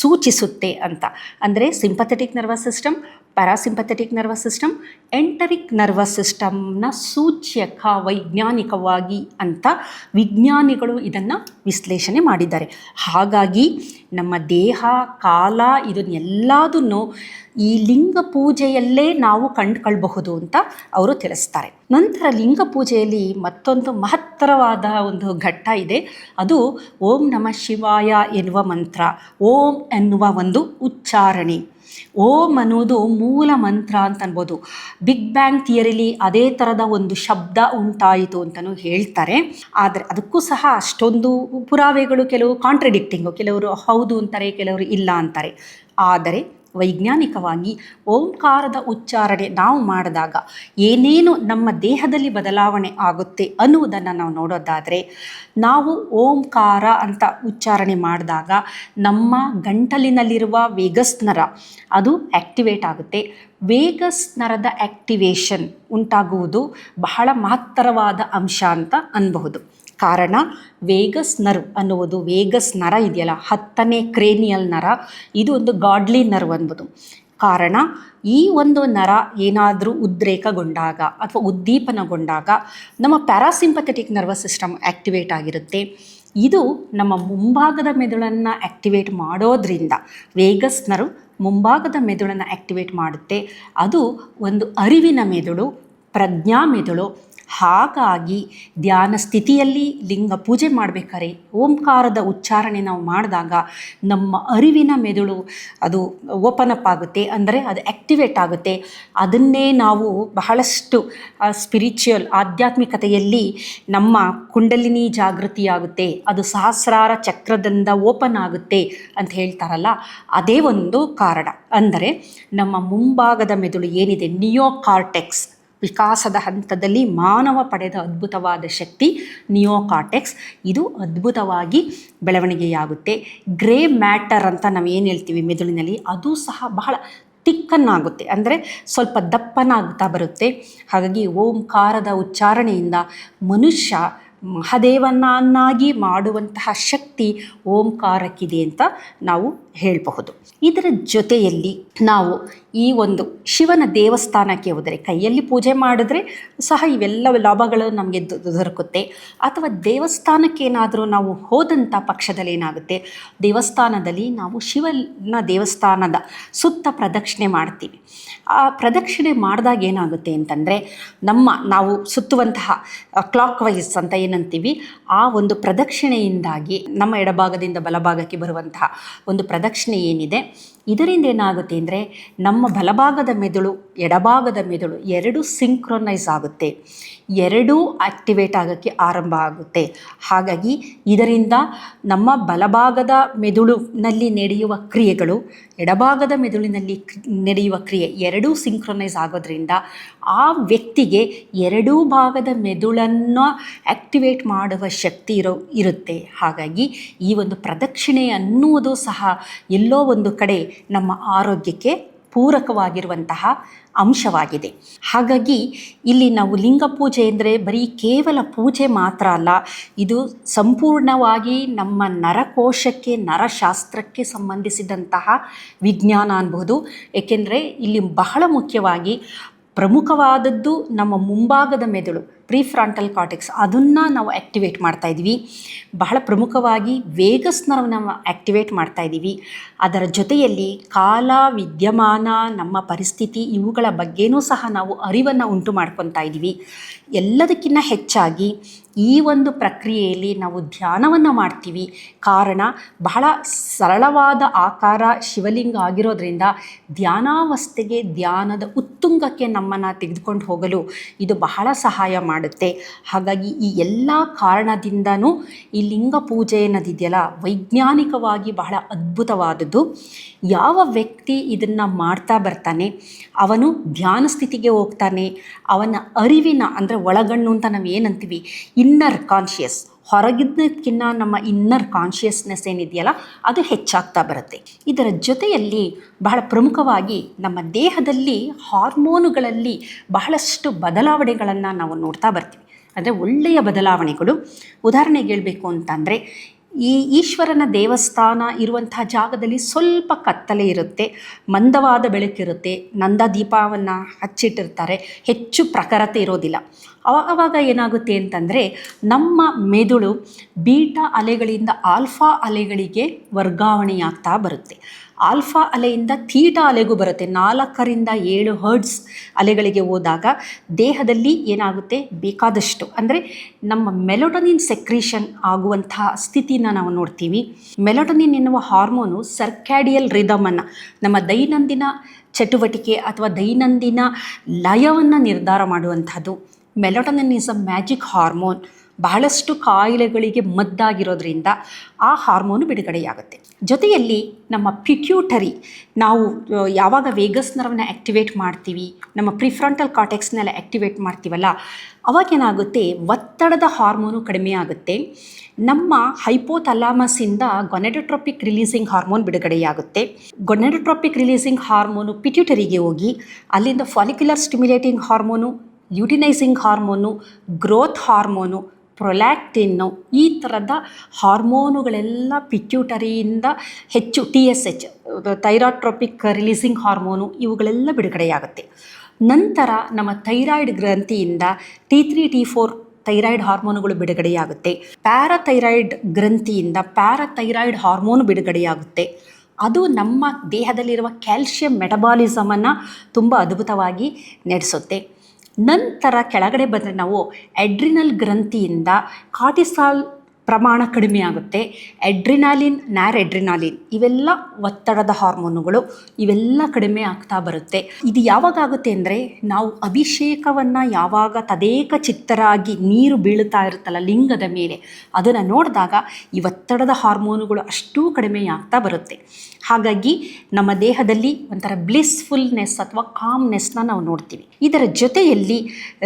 ಸೂಚಿಸುತ್ತೆ ಅಂತ. ಅಂದರೆ sympathetic nervous system, parasympathetic nervous system, enteric nervous ಸಿಸ್ಟಮ್ನ ಸೂಚ್ಯಕ ವೈಜ್ಞಾನಿಕವಾಗಿ ಅಂತ ವಿಜ್ಞಾನಿಗಳು ಇದನ್ನು ವಿಶ್ಲೇಷಣೆ ಮಾಡಿದ್ದಾರೆ. ಹಾಗಾಗಿ ನಮ್ಮ ದೇಹ, ಕಾಲ ಇದನ್ನೆಲ್ಲದನ್ನು ಈ ಲಿಂಗ ಪೂಜೆಯಲ್ಲೇ ನಾವು ಕಂಡುಕೊಳ್ಬಹುದು ಅಂತ ಅವರು ತಿಳಿಸ್ತಾರೆ. ನಂತರ ಲಿಂಗ ಪೂಜೆಯಲ್ಲಿ ಮತ್ತೊಂದು ಮಹತ್ತರವಾದ ಒಂದು ಘಟ್ಟ ಇದೆ. ಅದು ಓಂ ನಮಃ ಶಿವಾಯ ಎನ್ನುವ ಮಂತ್ರ, ಓಂ ಎನ್ನುವ ಒಂದು ಉಚ್ಚಾರಣೆ. ಓಂ ಅನ್ನೋದು ಮೂಲ ಮಂತ್ರ ಅಂತ ಅನ್ಬೋದು. ಬಿಗ್ ಬ್ಯಾಂಗ್ ಥಿಯರಿಲಿ ಅದೇ ಥರದ ಒಂದು ಶಬ್ದ ಉಂಟಾಯಿತು ಅಂತಲೂ ಹೇಳ್ತಾರೆ. ಆದರೆ ಅದಕ್ಕೂ ಸಹ ಅಷ್ಟೊಂದು ಪುರಾವೆಗಳು, ಕೆಲವು ಕಾಂಟ್ರಡಿಕ್ಟಿಂಗು, ಕೆಲವರು ಹೌದು ಅಂತಾರೆ, ಕೆಲವರು ಇಲ್ಲ ಅಂತಾರೆ. ಆದರೆ ವೈಜ್ಞಾನಿಕವಾಗಿ ಓಂಕಾರದ ಉಚ್ಚಾರಣೆ ನಾವು ಮಾಡಿದಾಗ ಏನೇನು ನಮ್ಮ ದೇಹದಲ್ಲಿ ಬದಲಾವಣೆ ಆಗುತ್ತೆ ಅನ್ನುವುದನ್ನು ನಾವು ನೋಡೋದಾದರೆ, ನಾವು ಓಂಕಾರ ಅಂತ ಉಚ್ಚಾರಣೆ ಮಾಡಿದಾಗ ನಮ್ಮ ಗಂಟಲಿನಲ್ಲಿರುವ ವೇಗಸ್ ನರ ಅದು ಆ್ಯಕ್ಟಿವೇಟ್ ಆಗುತ್ತೆ. ವೇಗಸ್ ನರದ ಆ್ಯಕ್ಟಿವೇಶನ್ ಉಂಟಾಗುವುದು ಬಹಳ ಮಹತ್ತರವಾದ ಅಂಶ ಅಂತ ಅನ್ಬಹುದು. ಕಾರಣ ವೇಗಸ್ ನರ್ವ್ ಅನ್ನುವುದು, ವೇಗಸ್ ನರ ಇದೆಯಲ್ಲ, 10ನೇ ಕ್ರೇನಿಯಲ್ ನರ, ಇದು ಒಂದು ಗಾಡ್ಲಿ ನರ್ವ್ ಅನ್ಬೋದು. ಕಾರಣ ಈ ಒಂದು ನರ ಏನಾದರೂ ಉದ್ರೇಕಗೊಂಡಾಗ ಅಥವಾ ಉದ್ದೀಪನಗೊಂಡಾಗ ನಮ್ಮ ಪ್ಯಾರಾಸಿಂಪಥೆಟಿಕ್ ನರ್ವಸ್ ಸಿಸ್ಟಮ್ ಆ್ಯಕ್ಟಿವೇಟ್ ಆಗಿರುತ್ತೆ. ಇದು ನಮ್ಮ ಮುಂಭಾಗದ ಮೆದುಳನ್ನು ಆ್ಯಕ್ಟಿವೇಟ್ ಮಾಡೋದ್ರಿಂದ, ವೇಗಸ್ ನರ್ವ್ ಮುಂಭಾಗದ ಮೆದುಳನ್ನು ಆ್ಯಕ್ಟಿವೇಟ್ ಮಾಡುತ್ತೆ. ಅದು ಒಂದು ಅರಿವಿನ ಮೆದುಳು, ಪ್ರಜ್ಞಾ ಮೆದುಳು. ಹಾಗಾಗಿ ಧ್ಯಾನ ಸ್ಥಿತಿಯಲ್ಲಿ ಲಿಂಗ ಪೂಜೆ ಮಾಡಬೇಕಾದ್ರೆ ಓಂಕಾರದ ಉಚ್ಚಾರಣೆ ನಾವು ಮಾಡಿದಾಗ ನಮ್ಮ ಅರಿವಿನ ಮೆದುಳು ಅದು ಓಪನ್ ಅಪ್ ಆಗುತ್ತೆ, ಅಂದರೆ ಅದು ಆ್ಯಕ್ಟಿವೇಟ್ ಆಗುತ್ತೆ. ಅದನ್ನೇ ನಾವು ಬಹಳಷ್ಟು ಸ್ಪಿರಿಚುವಲ್ ಆಧ್ಯಾತ್ಮಿಕತೆಯಲ್ಲಿ ನಮ್ಮ ಕುಂಡಲಿನಿ ಜಾಗೃತಿಯಾಗುತ್ತೆ, ಅದು ಸಹಸ್ರಾರ ಚಕ್ರದಿಂದ ಓಪನ್ ಆಗುತ್ತೆ ಅಂತ ಹೇಳ್ತಾರಲ್ಲ, ಅದೇ ಒಂದು ಕಾರಣ. ಅಂದರೆ ನಮ್ಮ ಮುಂಭಾಗದ ಮೆದುಳು ಏನಿದೆ, ನಿಯೋಕಾರ್ಟೆಕ್ಸ್, ವಿಕಾಸದ ಹಂತದಲ್ಲಿ ಮಾನವ ಪಡೆದ ಅದ್ಭುತವಾದ ಶಕ್ತಿ ನಿಯೋಕಾರ್ಟೆಕ್ಸ್, ಇದು ಅದ್ಭುತವಾಗಿ ಬೆಳವಣಿಗೆಯಾಗುತ್ತೆ. ಗ್ರೇ ಮ್ಯಾಟರ್ ಅಂತ ನಾವು ಏನು ಹೇಳ್ತೀವಿ ಮೆದುಳಿನಲ್ಲಿ, ಅದು ಸಹ ಬಹಳ ತಿಕ್ಕನ್ನಾಗುತ್ತೆ, ಅಂದರೆ ಸ್ವಲ್ಪ ದಪ್ಪನಾಗ್ತಾ ಬರುತ್ತೆ. ಹಾಗಾಗಿ ಓಂಕಾರದ ಉಚ್ಚಾರಣೆಯಿಂದ ಮನುಷ್ಯ ಮಹಾದೇವನನ್ನಾಗಿ ಮಾಡುವಂತಹ ಶಕ್ತಿ ಓಂಕಾರಕ್ಕಿದೆ ಅಂತ ನಾವು ಹೇಳಬಹುದು. ಇದರ ಜೊತೆಯಲ್ಲಿ ನಾವು ಈ ಒಂದು ಶಿವನ ದೇವಸ್ಥಾನಕ್ಕೆ ಹೋದರೆ, ಕೈಯಲ್ಲಿ ಪೂಜೆ ಮಾಡಿದ್ರೆ ಸಹ ಇವೆಲ್ಲ ಲಾಭಗಳು ನಮಗೆ ದೊರಕುತ್ತೆ. ಅಥವಾ ದೇವಸ್ಥಾನಕ್ಕೆ ಏನಾದರೂ ನಾವು ಹೋದಂಥ ಪಕ್ಷದಲ್ಲಿ ಏನಾಗುತ್ತೆ, ದೇವಸ್ಥಾನದಲ್ಲಿ ನಾವು ಶಿವನ ದೇವಸ್ಥಾನದ ಸುತ್ತ ಪ್ರದಕ್ಷಿಣೆ ಮಾಡ್ತೀವಿ. ಆ ಪ್ರದಕ್ಷಿಣೆ ಮಾಡಿದಾಗ ಏನಾಗುತ್ತೆ ಅಂತಂದರೆ, ನಾವು ಸುತ್ತುವಂತಹ ಕ್ಲಾಕ್ ವೈಸ್ ಅಂತ ಏನಂತೀವಿ, ಆ ಒಂದು ಪ್ರದಕ್ಷಿಣೆಯಿಂದಾಗಿ ನಮ್ಮ ಎಡಭಾಗದಿಂದ ಬಲಭಾಗಕ್ಕೆ ಬರುವಂತಹ ಒಂದು ಪ್ರದಕ್ಷಿಣೆ ಏನಿದೆ, ಇದರಿಂದ ಏನಾಗುತ್ತೆ ಅಂದರೆ ನಮ್ಮ ಬಲಭಾಗದ ಮೆದುಳು, ಎಡಭಾಗದ ಮೆದುಳು ಎರಡೂ ಸಿಂಕ್ರೊನೈಸ್ ಆಗುತ್ತೆ, ಎರಡೂ ಆ್ಯಕ್ಟಿವೇಟ್ ಆಗೋಕ್ಕೆ ಆರಂಭ ಆಗುತ್ತೆ. ಹಾಗಾಗಿ ಇದರಿಂದ ನಮ್ಮ ಬಲಭಾಗದ ಮೆದುಳಿನಲ್ಲಿ ನಡೆಯುವ ಕ್ರಿಯೆಗಳು, ಎಡಭಾಗದ ಮೆದುಳಿನಲ್ಲಿ ನಡೆಯುವ ಕ್ರಿಯೆ ಎರಡೂ ಸಿಂಕ್ರೊನೈಸ್ ಆಗೋದ್ರಿಂದ ಆ ವ್ಯಕ್ತಿಗೆ ಎರಡೂ ಭಾಗದ ಮೆದುಳನ್ನು ಆ್ಯಕ್ಟಿವೇಟ್ ಮಾಡುವ ಶಕ್ತಿ ಇರುತ್ತೆ. ಹಾಗಾಗಿ ಈ ಒಂದು ಪ್ರದಕ್ಷಿಣೆ ಅನ್ನುವುದು ಸಹ ಎಲ್ಲೋ ಒಂದು ಕಡೆ ನಮ್ಮ ಆರೋಗ್ಯಕ್ಕೆ ಪೂರಕವಾಗಿರುವಂತಹ ಅಂಶವಾಗಿದೆ. ಹಾಗಾಗಿ ಇಲ್ಲಿ ನಾವು ಲಿಂಗ ಪೂಜೆ ಅಂದರೆ ಬರೀ ಕೇವಲ ಪೂಜೆ ಮಾತ್ರ ಅಲ್ಲ, ಇದು ಸಂಪೂರ್ಣವಾಗಿ ನಮ್ಮ ನರಕೋಶಕ್ಕೆ, ನರಶಾಸ್ತ್ರಕ್ಕೆ ಸಂಬಂಧಿಸಿದಂತಹ ವಿಜ್ಞಾನ ಅನ್ಬೋದು. ಏಕೆಂದರೆ ಇಲ್ಲಿ ಬಹಳ ಮುಖ್ಯವಾಗಿ ಪ್ರಮುಖವಾದದ್ದು ನಮ್ಮ ಮುಂಭಾಗದ ಮೆದುಳು, ಪ್ರಿಫ್ರಾಂಟಲ್ ಕಾರ್ಟೆಕ್ಸ್ ಅದನ್ನು ನಾವು ಆ್ಯಕ್ಟಿವೇಟ್ ಮಾಡ್ತಾಯಿದ್ವಿ. ಬಹಳ ಪ್ರಮುಖವಾಗಿ ವೇಗಸ್ ನರ್ವ್ ನಾವು ಆ್ಯಕ್ಟಿವೇಟ್ ಮಾಡ್ತಾಯಿದ್ದೀವಿ. ಅದರ ಜೊತೆಯಲ್ಲಿ ಕಾಲ, ವಿದ್ಯಮಾನ, ನಮ್ಮ ಪರಿಸ್ಥಿತಿ ಇವುಗಳ ಬಗ್ಗೆನೂ ಸಹ ನಾವು ಅರಿವನ್ನು ಉಂಟು ಮಾಡ್ಕೊತಾ ಇದ್ದೀವಿ. ಎಲ್ಲದಕ್ಕಿಂತ ಹೆಚ್ಚಾಗಿ ಈ ಒಂದು ಪ್ರಕ್ರಿಯೆಯಲ್ಲಿ ನಾವು ಧ್ಯಾನವನ್ನು ಮಾಡ್ತೀವಿ. ಕಾರಣ ಬಹಳ ಸರಳವಾದ ಆಕಾರ ಶಿವಲಿಂಗ ಆಗಿರೋದ್ರಿಂದ ಧ್ಯಾನಾವಸ್ಥೆಗೆ, ಧ್ಯಾನದ ಉತ್ತುಂಗಕ್ಕೆ ನಮ್ಮನ್ನು ತೆಗೆದುಕೊಂಡು ಹೋಗಲು ಇದು ಬಹಳ ಸಹಾಯ ಮಾಡುತ್ತೆ. ಹಾಗಾಗಿ ಈ ಎಲ್ಲ ಕಾರಣದಿಂದನೂ ಈ ಲಿಂಗ ಪೂಜೆ ಅನ್ನೋದಿದೆಯಲ್ಲ ವೈಜ್ಞಾನಿಕವಾಗಿ ಬಹಳ ಅದ್ಭುತವಾದದ್ದು. ಯಾವ ವ್ಯಕ್ತಿ ಇದನ್ನು ಮಾಡ್ತಾ ಬರ್ತಾನೆ ಅವನು ಧ್ಯಾನ ಸ್ಥಿತಿಗೆ ಹೋಗ್ತಾನೆ. ಅವನ ಅರಿವಿನ ಅಂದರೆ ಒಳಗಣ್ಣು ಅಂತ ನಾವು ಏನಂತೀವಿ, ಇನ್ನರ್ ಕಾನ್ಷಿಯಸ್, ಹೊರಗಿದ್ದಕ್ಕಿಂತ ನಮ್ಮ ಇನ್ನರ್ ಕಾನ್ಷಿಯಸ್ನೆಸ್ ಏನಿದೆಯಲ್ಲ ಅದು ಹೆಚ್ಚಾಗ್ತಾ ಬರುತ್ತೆ. ಇದರ ಜೊತೆಯಲ್ಲಿ ಬಹಳ ಪ್ರಮುಖವಾಗಿ ನಮ್ಮ ದೇಹದಲ್ಲಿ ಹಾರ್ಮೋನುಗಳಲ್ಲಿ ಬಹಳಷ್ಟು ಬದಲಾವಣೆಗಳನ್ನು ನಾವು ನೋಡ್ತಾ ಬರ್ತೀವಿ. ಅಂದರೆ ಒಳ್ಳೆಯ ಬದಲಾವಣೆಗಳು. ಉದಾಹರಣೆಗೆ ಹೇಳಬೇಕು ಅಂತಂದರೆ, ಈ ಈಶ್ವರನ ದೇವಸ್ಥಾನ ಇರುವಂತಹ ಜಾಗದಲ್ಲಿ ಸ್ವಲ್ಪ ಕತ್ತಲೆ ಇರುತ್ತೆ, ಮಂದವಾದ ಬೆಳಕಿರುತ್ತೆ, ನಂದ ದೀಪವನ್ನು ಹಚ್ಚಿಟ್ಟಿರ್ತಾರೆ, ಹೆಚ್ಚು ಪ್ರಖರತೆ ಇರೋದಿಲ್ಲ. ಆವಾಗ ಏನಾಗುತ್ತೆ ಅಂತಂದರೆ ನಮ್ಮ ಮೆದುಳು ಬೀಟಾ ಅಲೆಗಳಿಂದ ಆಲ್ಫಾ ಅಲೆಗಳಿಗೆ ವರ್ಗಾವಣೆಯಾಗ್ತಾ ಬರುತ್ತೆ. ಆಲ್ಫಾ ಅಲೆಯಿಂದ ಥೀಟಾ ಅಲೆಗೂ ಬರುತ್ತೆ. 4ರಿಂದ 7 ಹರ್ಟ್ಸ್ ಅಲೆಗಳಿಗೆ ಹೋದಾಗ ದೇಹದಲ್ಲಿ ಏನಾಗುತ್ತೆ, ಬೇಕಾದಷ್ಟು ಅಂದರೆ ನಮ್ಮ ಮೆಲೋಟೋನಿನ್ ಸೆಕ್ರೀಷನ್ ಆಗುವಂತಹ ಸ್ಥಿತಿನ ನಾವು ನೋಡ್ತೀವಿ. ಮೆಲೋಟೋನಿನ್ ಎನ್ನುವ ಹಾರ್ಮೋನು ಸರ್ಕ್ಯಾಡಿಯಲ್ ರಿದಮನ್ನು, ನಮ್ಮ ದೈನಂದಿನ ಚಟುವಟಿಕೆ ಅಥವಾ ದೈನಂದಿನ ಲಯವನ್ನು ನಿರ್ಧಾರ ಮಾಡುವಂಥದ್ದು. Melatonin is a magic hormone. ಬಹಳಷ್ಟು ಕಾಯಿಲೆಗಳಿಗೆ ಮದ್ದಾಗಿರೋದ್ರಿಂದ ಆ ಹಾರ್ಮೋನು ಬಿಡುಗಡೆಯಾಗುತ್ತೆ. ಜೊತೆಯಲ್ಲಿ ನಮ್ಮ ಪಿಟ್ಯೂಟರಿ, ನಾವು ಯಾವಾಗ ವೇಗಸ್ ನರ್ವ್ನ ಆ್ಯಕ್ಟಿವೇಟ್ ಮಾಡ್ತೀವಿ, ನಮ್ಮ ಪ್ರಿಫ್ರಂಟಲ್ ಕಾರ್ಟೆಕ್ಸ್ನೆಲ್ಲ ಆ್ಯಕ್ಟಿವೇಟ್ ಮಾಡ್ತೀವಲ್ಲ, ಅವಾಗೇನಾಗುತ್ತೆ, ಒತ್ತಡದ ಹಾರ್ಮೋನು ಕಡಿಮೆ ಆಗುತ್ತೆ. ನಮ್ಮ ಹೈಪೋಥಲಾಮಸ್ಸಿಂದ ಗೊನೆಡೋಟ್ರೋಪಿಕ್ ರಿಲೀಸಿಂಗ್ ಹಾರ್ಮೋನ್ ಬಿಡುಗಡೆಯಾಗುತ್ತೆ. ಗೊನೆಡೋಟ್ರೋಪಿಕ್ ರಿಲೀಸಿಂಗ್ ಹಾರ್ಮೋನು ಪಿಟ್ಯೂಟರಿಗೆ ಹೋಗಿ ಅಲ್ಲಿಂದ follicular stimulating hormone, luteinizing hormone, growth hormone, ಪ್ರೊಲ್ಯಾಕ್ಟಿನ್ನು, ಈ ಥರದ ಹಾರ್ಮೋನುಗಳೆಲ್ಲ ಪಿಟ್ಯೂಟರಿಯಿಂದ ಹೆಚ್ಚು TSH, ಥೈರಾಟ್ರೋಪಿಕ್ ರಿಲೀಸಿಂಗ್ ಹಾರ್ಮೋನು, ಇವುಗಳೆಲ್ಲ ಬಿಡುಗಡೆಯಾಗುತ್ತೆ. ನಂತರ ನಮ್ಮ ಥೈರಾಯ್ಡ್ ಗ್ರಂಥಿಯಿಂದ T3, T4 ಥೈರಾಯ್ಡ್ ಹಾರ್ಮೋನುಗಳು ಬಿಡುಗಡೆಯಾಗುತ್ತೆ. ಪ್ಯಾರಾಥೈರಾಯ್ಡ್ ಗ್ರಂಥಿಯಿಂದ ಪ್ಯಾರಾಥೈರಾಯ್ಡ್ ಹಾರ್ಮೋನು ಬಿಡುಗಡೆಯಾಗುತ್ತೆ. ಅದು ನಮ್ಮ ದೇಹದಲ್ಲಿರುವ ಕ್ಯಾಲ್ಶಿಯಂ ಮೆಟಬಾಲಿಸಮನ್ನು ತುಂಬ ಅದ್ಭುತವಾಗಿ ನಡೆಸುತ್ತೆ. ನಂತರ ಕೆಳಗಡೆ ಬಂದರೆ ನಾವು ಅಡ್ರಿನಲ್ ಗ್ರಂಥಿಯಿಂದ ಕಾರ್ಟಿಸಾಲ್ ಪ್ರಮಾಣ ಕಡಿಮೆ ಆಗುತ್ತೆ. ಅಡ್ರಿನಾಲಿನ್, ನ್ಯಾರೆಡ್ರಿನಾಲಿನ್ ಇವೆಲ್ಲ ಒತ್ತಡದ ಹಾರ್ಮೋನುಗಳು, ಇವೆಲ್ಲ ಕಡಿಮೆ ಆಗ್ತಾ ಬರುತ್ತೆ. ಇದು ಯಾವಾಗ ಆಗುತ್ತೆ ಅಂದರೆ, ನಾವು ಅಭಿಷೇಕವನ್ನು ಯಾವಾಗ ತದೇಕ ಚಿತ್ತರಾಗಿ ನೀರು ಬೀಳುತ್ತಾ ಇರುತ್ತಲ್ಲ ಲಿಂಗದ ಮೇಲೆ, ಅದನ್ನು ನೋಡಿದಾಗ ಈ ಒತ್ತಡದ ಹಾರ್ಮೋನುಗಳು ಅಷ್ಟೂ ಕಡಿಮೆ ಆಗ್ತಾ ಬರುತ್ತೆ. ಹಾಗಾಗಿ ನಮ್ಮ ದೇಹದಲ್ಲಿ ಒಂಥರ ಬ್ಲಿಸ್ಫುಲ್ನೆಸ್ ಅಥವಾ ಕಾಮ್ನೆಸ್ನ ನಾವು ನೋಡ್ತೀವಿ. ಇದರ ಜೊತೆಯಲ್ಲಿ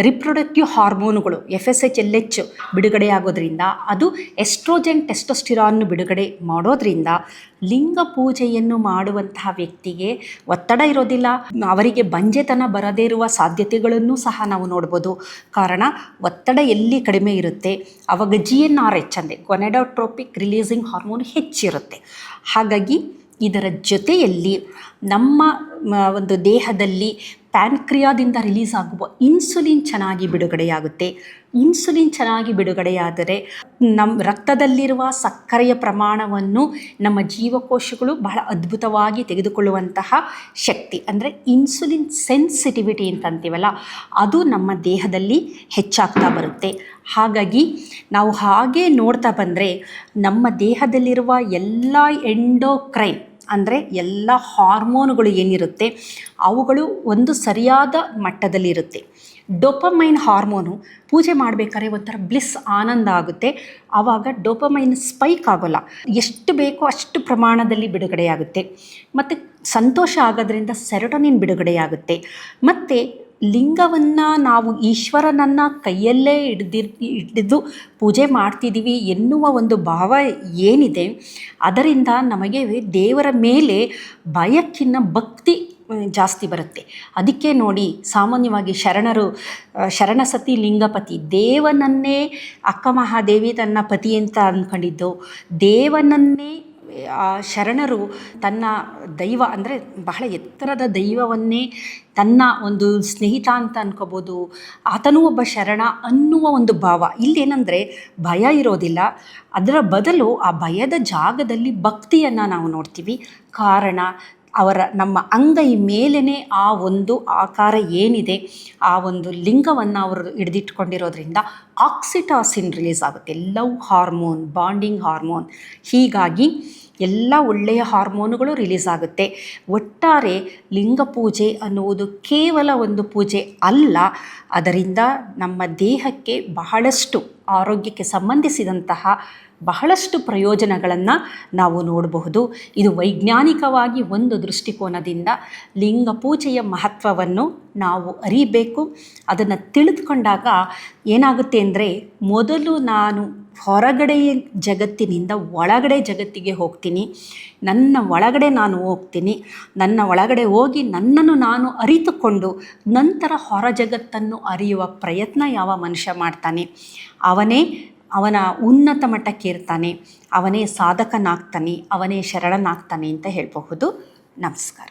ರಿಪ್ರೊಡಕ್ಟಿವ್ ಹಾರ್ಮೋನುಗಳು FSH, LH ಬಿಡುಗಡೆಯಾಗೋದ್ರಿಂದ ಅದು ಎಸ್ಟ್ರೋಜನ್, ಟೆಸ್ಟೋಸ್ಟಿರಾನ್ ಬಿಡುಗಡೆ ಮಾಡೋದ್ರಿಂದ ಲಿಂಗ ಪೂಜೆಯನ್ನು ಮಾಡುವಂತಹ ವ್ಯಕ್ತಿಗೆ ಒತ್ತಡ ಇರೋದಿಲ್ಲ. ಅವರಿಗೆ ಬಂಜೆತನ ಬರದೇ ಇರುವ ಸಾಧ್ಯತೆಗಳನ್ನು ಸಹ ನಾವು ನೋಡ್ಬೋದು. ಕಾರಣ ಒತ್ತಡ ಎಲ್ಲಿ ಕಡಿಮೆ ಇರುತ್ತೆ ಆವಾಗ GnRH ಅಂದರೆ ಗೊನೆಡೋಟ್ರೋಪಿಕ್ ರಿಲೀಸಿಂಗ್ ಹಾರ್ಮೋನ್ ಹೆಚ್ಚಿರುತ್ತೆ. ಹಾಗಾಗಿ ಇದರ ಜೊತೆಯಲ್ಲಿ ನಮ್ಮ ಒಂದು ದೇಹದಲ್ಲಿ ಪ್ಯಾನ್ಕ್ರಿಯಾದಿಂದ ರಿಲೀಸ್ ಆಗುವ ಇನ್ಸುಲಿನ್ ಚೆನ್ನಾಗಿ ಬಿಡುಗಡೆಯಾಗುತ್ತೆ. ಇನ್ಸುಲಿನ್ ಚೆನ್ನಾಗಿ ಬಿಡುಗಡೆಯಾದರೆ ನಮ್ಮ ರಕ್ತದಲ್ಲಿರುವ ಸಕ್ಕರೆಯ ಪ್ರಮಾಣವನ್ನು ನಮ್ಮ ಜೀವಕೋಶಗಳು ಬಹಳ ಅದ್ಭುತವಾಗಿ ತೆಗೆದುಕೊಳ್ಳುವಂತಹ ಶಕ್ತಿ, ಅಂದರೆ ಇನ್ಸುಲಿನ್ ಸೆನ್ಸಿಟಿವಿಟಿ ಅಂತ ಅಂತೀವಲ್ಲ, ಅದು ನಮ್ಮ ದೇಹದಲ್ಲಿ ಹೆಚ್ಚಾಗ್ತಾ ಬರುತ್ತೆ. ಹಾಗಾಗಿ ನಾವು ಹಾಗೆ ನೋಡ್ತಾ ಬಂದರೆ ನಮ್ಮ ದೇಹದಲ್ಲಿರುವ ಎಲ್ಲ ಎಂಡೋಕ್ರೈನ್ ಅಂದರೆ ಎಲ್ಲ ಹಾರ್ಮೋನುಗಳು ಏನಿರುತ್ತೆ ಅವುಗಳು ಒಂದು ಸರಿಯಾದ ಮಟ್ಟದಲ್ಲಿರುತ್ತೆ. ಡೋಪಮೈನ್ ಹಾರ್ಮೋನು ಪೂಜೆ ಮಾಡಬೇಕಾದ್ರೆ ಒಂಥರ ಬ್ಲಿಸ್, ಆನಂದ ಆಗುತ್ತೆ. ಆವಾಗ ಡೋಪಮೈನ್ ಸ್ಪೈಕ್ ಆಗೋಲ್ಲ, ಎಷ್ಟು ಬೇಕೋ ಅಷ್ಟು ಪ್ರಮಾಣದಲ್ಲಿ ಬಿಡುಗಡೆಯಾಗುತ್ತೆ. ಮತ್ತು ಸಂತೋಷ ಆಗೋದ್ರಿಂದ ಸೆರೋಟೋನಿನ್ ಬಿಡುಗಡೆಯಾಗುತ್ತೆ. ಮತ್ತು ಲಿಂಗವನ್ನು ನಾವು ಈಶ್ವರನನ್ನು ಕೈಯಲ್ಲೇ ಹಿಡಿದು ಪೂಜೆ ಮಾಡ್ತಿದ್ದೀವಿ ಎನ್ನುವ ಒಂದು ಭಾವ ಏನಿದೆ, ಅದರಿಂದ ನಮಗೆ ದೇವರ ಮೇಲೆ ಭಯಕ್ಕಿಂತ ಭಕ್ತಿ ಜಾಸ್ತಿ ಬರುತ್ತೆ. ಅದಕ್ಕೆ ನೋಡಿ ಸಾಮಾನ್ಯವಾಗಿ ಶರಣರು ಶರಣಸತಿ ಲಿಂಗಪತಿ, ದೇವನನ್ನೇ ಅಕ್ಕ ಮಹಾದೇವಿ ತನ್ನ ಪತಿ ಅಂತ ಅಂದ್ಕೊಂಡಿದ್ದು, ದೇವನನ್ನೇ ಆ ಶರಣರು ತನ್ನ ದೈವ ಅಂದರೆ ಬಹಳ ಎತ್ತರದ ದೈವವನ್ನೇ ತನ್ನ ಒಂದು ಸ್ನೇಹಿತ ಅಂತ ಅನ್ಕೋಬೋದು, ಆತನೂ ಒಬ್ಬ ಶರಣ ಅನ್ನುವ ಒಂದು ಭಾವ. ಇಲ್ಲೇನೆಂದರೆ ಭಯ ಇರೋದಿಲ್ಲ, ಅದರ ಬದಲು ಆ ಭಯದ ಜಾಗದಲ್ಲಿ ಭಕ್ತಿಯನ್ನು ನಾವು ನೋಡ್ತೀವಿ. ಕಾರಣ ನಮ್ಮ ಅಂಗೈ ಮೇಲೇ ಆ ಒಂದು ಆಕಾರ ಏನಿದೆ, ಆ ಒಂದು ಲಿಂಗವನ್ನು ಅವರು ಹಿಡಿದಿಟ್ಕೊಂಡಿರೋದ್ರಿಂದ ಆಕ್ಸಿಟಾಸಿನ್ ರಿಲೀಸ್ ಆಗುತ್ತೆ, ಲವ್ ಹಾರ್ಮೋನ್, ಬಾಂಡಿಂಗ್ ಹಾರ್ಮೋನ್. ಹೀಗಾಗಿ ಎಲ್ಲ ಒಳ್ಳೆಯ ಹಾರ್ಮೋನುಗಳು ರಿಲೀಸ್ ಆಗುತ್ತೆ. ಒಟ್ಟಾರೆ ಲಿಂಗ ಪೂಜೆ ಅನ್ನುವುದು ಕೇವಲ ಒಂದು ಪೂಜೆ ಅಲ್ಲ, ಅದರಿಂದ ನಮ್ಮ ದೇಹಕ್ಕೆ ಬಹಳಷ್ಟು ಆರೋಗ್ಯಕ್ಕೆ ಸಂಬಂಧಿಸಿದಂತಹ ಬಹಳಷ್ಟು ಪ್ರಯೋಜನಗಳನ್ನು ನಾವು ನೋಡಬಹುದು. ಇದು ವೈಜ್ಞಾನಿಕವಾಗಿ ಒಂದು ದೃಷ್ಟಿಕೋನದಿಂದ ಲಿಂಗ ಪೂಜೆಯ ಮಹತ್ವವನ್ನು ನಾವು ಅರಿಬೇಕು. ಅದನ್ನು ತಿಳಿದುಕೊಂಡಾಗ ಏನಾಗುತ್ತೆ ಅಂದರೆ, ಮೊದಲು ನಾನು ಹೊರಗಡೆಯ ಜಗತ್ತಿನಿಂದ ಒಳಗಡೆ ಜಗತ್ತಿಗೆ ಹೋಗ್ತೀನಿ, ನನ್ನ ಒಳಗಡೆ ನಾನು ಹೋಗ್ತೀನಿ, ನನ್ನ ಒಳಗಡೆ ಹೋಗಿ ನನ್ನನ್ನು ನಾನು ಅರಿತುಕೊಂಡು ನಂತರ ಹೊರ ಜಗತ್ತನ್ನು ಅರಿಯುವ ಪ್ರಯತ್ನ ಯಾವ ಮನುಷ್ಯ ಮಾಡ್ತಾನೆ ಅವನ ಉನ್ನತ ಮಟ್ಟಕ್ಕೇರ್ತಾನೆ, ಅವನೇ ಸಾಧಕನಾಗ್ತಾನೆ, ಅವನೇ ಶರಣನಾಗ್ತಾನೆ ಅಂತ ಹೇಳಬಹುದು. ನಮಸ್ಕಾರ.